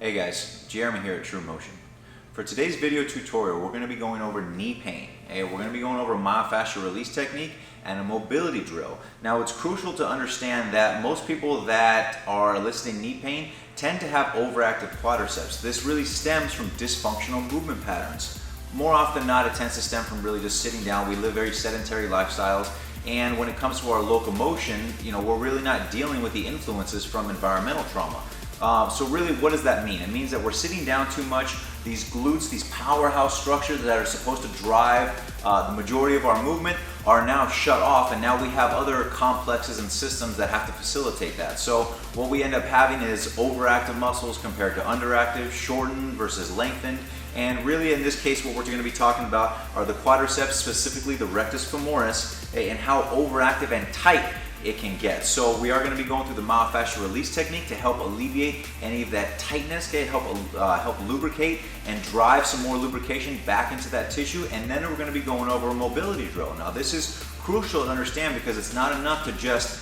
Hey guys, Jeremy here at True Motion. For today's video tutorial, we're going to be going over knee pain. We're going to be going over myofascial release technique and a mobility drill. Now it's crucial to understand that most people that are listing knee pain tend to have overactive quadriceps. This really stems from dysfunctional movement patterns. More often than not, it tends to stem from really just sitting down. We live very sedentary lifestyles, and when it comes to our locomotion, we're really not dealing with the influences from environmental trauma. So really, what does that mean? It means that we're sitting down too much. These glutes, these powerhouse structures that are supposed to drive the majority of our movement are now shut off, and now we have other complexes and systems that have to facilitate that. So what we end up having is overactive muscles compared to underactive, shortened versus lengthened. And really, in this case, what we're going to be talking about are the quadriceps, specifically the rectus femoris, and how overactive and tight it can get. So we are going to be going through the myofascial release technique to help alleviate any of that tightness, help lubricate and drive some more lubrication back into that tissue. And then we're going to be going over a mobility drill. Now this is crucial to understand because it's not enough to just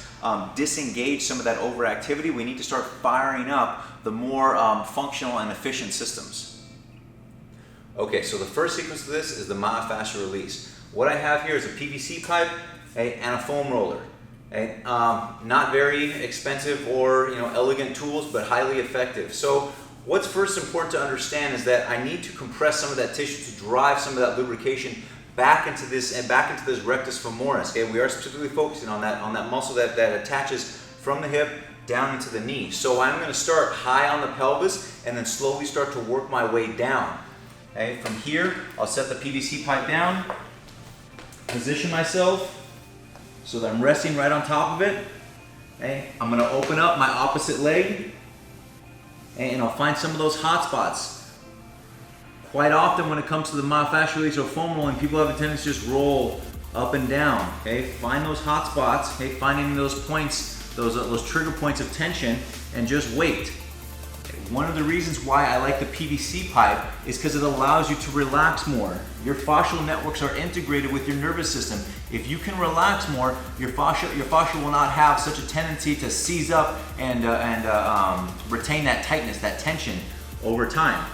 disengage some of that overactivity. We need to start firing up the more functional and efficient systems. Okay, so the first sequence of this is the myofascial release. What I have here is a PVC pipe and a foam roller. Not very expensive or elegant tools, but highly effective. So what's first important to understand is that I need to compress some of that tissue to drive some of that lubrication back into this rectus femoris. Okay, we are specifically focusing on that muscle that attaches from the hip down into the knee. So I'm going to start high on the pelvis and then slowly start to work my way down. Okay, from here, I'll set the PVC pipe down, position myself so that I'm resting right on top of it. Okay, I'm going to open up my opposite leg, and I'll find some of those hot spots. Quite often when it comes to the myofascial release or foam rolling, people have a tendency to just roll up and down. Okay, find those hot spots, okay, finding those points, those trigger points of tension, and just wait. One of the reasons why I like the PVC pipe is because it allows you to relax more. Your fascial networks are integrated with your nervous system. If you can relax more, your fascia will not have such a tendency to seize up and retain that tightness, that tension over time.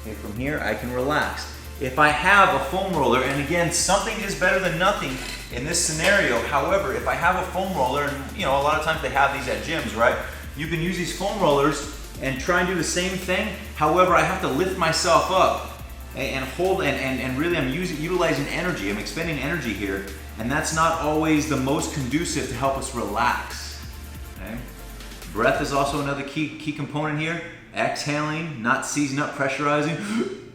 Okay, from here I can relax. If I have a foam roller, and again, something is better than nothing in this scenario. However, if I have a foam roller, and a lot of times they have these at gyms, right? You can use these foam rollers and try and do the same thing. However, I have to lift myself up and hold and really I'm utilizing energy. I'm expending energy here, and that's not always the most conducive to help us relax. Okay? Breath is also another key component here. Exhaling, not seizing up, pressurizing.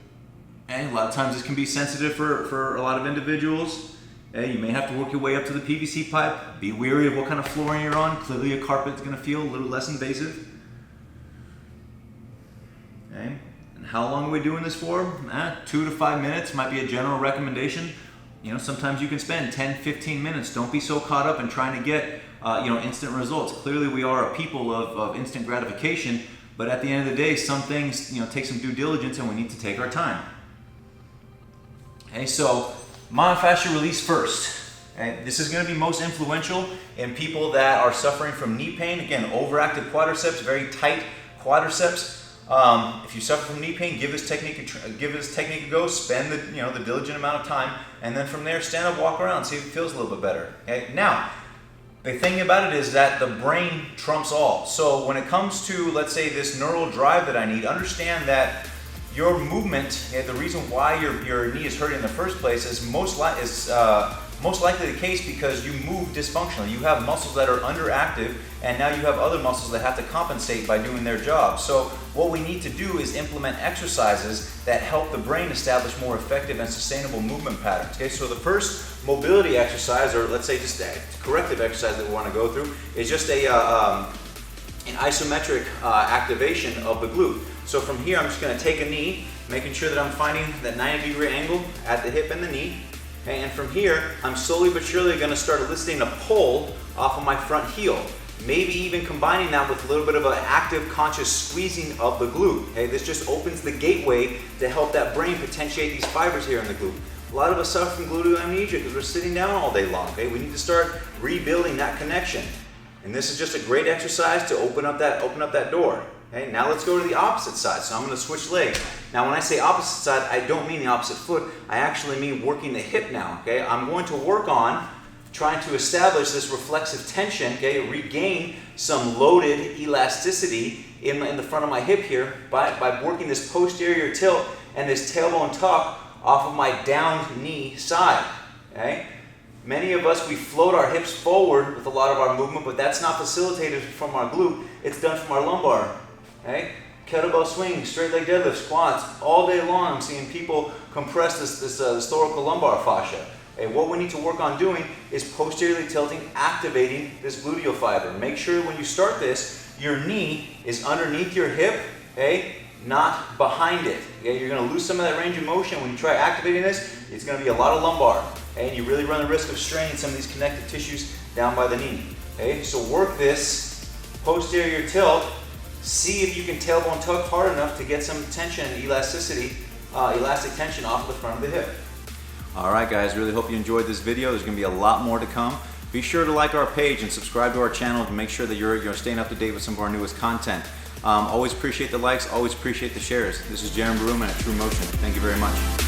And a lot of times this can be sensitive for a lot of individuals. You may have to work your way up to the PVC pipe. Be wary of what kind of flooring you're on. Clearly a carpet's going to feel a little less invasive. Okay. And how long are we doing this for? 2 to 5 minutes might be a general recommendation. Sometimes you can spend 10, 15 minutes. Don't be so caught up in trying to get instant results. Clearly we are a people of instant gratification, but at the end of the day, some things take some due diligence and we need to take our time. Okay, so myofascial release first. And this is going to be most influential in people that are suffering from knee pain. Again, overactive quadriceps, very tight quadriceps. If you suffer from knee pain, give this technique a go. Spend the diligent amount of time, and then from there, stand up, walk around, see if it feels a little bit better. Okay? Now, the thing about it is that the brain trumps all. So when it comes to, let's say, this neural drive that I need, understand that your movement, the reason why your knee is hurting in the first place is most likely the case because you move dysfunctionally. You have muscles that are underactive, and now you have other muscles that have to compensate by doing their job. So what we need to do is implement exercises that help the brain establish more effective and sustainable movement patterns. Okay, so the first mobility exercise, or let's say just a corrective exercise that we want to go through, is just an isometric activation of the glute. So from here, I'm just going to take a knee, making sure that I'm finding that 90-degree angle at the hip and the knee. Okay, and from here, I'm slowly but surely going to start eliciting a pull off of my front heel. Maybe even combining that with a little bit of an active, conscious squeezing of the glute. Okay, this just opens the gateway to help that brain potentiate these fibers here in the glute. A lot of us suffer from gluteal amnesia because we're sitting down all day long. Okay, we need to start rebuilding that connection. And this is just a great exercise to open up that door. Okay, now let's go to the opposite side. So I'm going to switch legs. Now when I say opposite side, I don't mean the opposite foot. I actually mean working the hip now. Okay, I'm going to work on trying to establish this reflexive tension, okay, regain some loaded elasticity in the front of my hip here by working this posterior tilt and this tailbone tuck off of my down knee side. Okay? Many of us, we float our hips forward with a lot of our movement, but that's not facilitated from our glute. It's done from our lumbar. Okay? Kettlebell swings, straight leg deadlifts, squats, all day long I'm seeing people compress this thoracolumbar fascia. Okay? What we need to work on doing is posteriorly tilting, activating this gluteal fiber. Make sure when you start this, your knee is underneath your hip, okay? Not behind it. Okay? You're going to lose some of that range of motion when you try activating this. It's going to be a lot of lumbar. Okay? And you really run the risk of straining some of these connective tissues down by the knee. Okay? So work this posterior tilt. See if you can tailbone tuck hard enough to get some tension and elasticity, elastic tension off of the front of the hip. All right, guys, really hope you enjoyed this video. There's going to be a lot more to come. Be sure to like our page and subscribe to our channel to make sure that you're staying up to date with some of our newest content. Always appreciate the likes, always appreciate the shares. This is Jaron Baruman at TrueMotion. Thank you very much.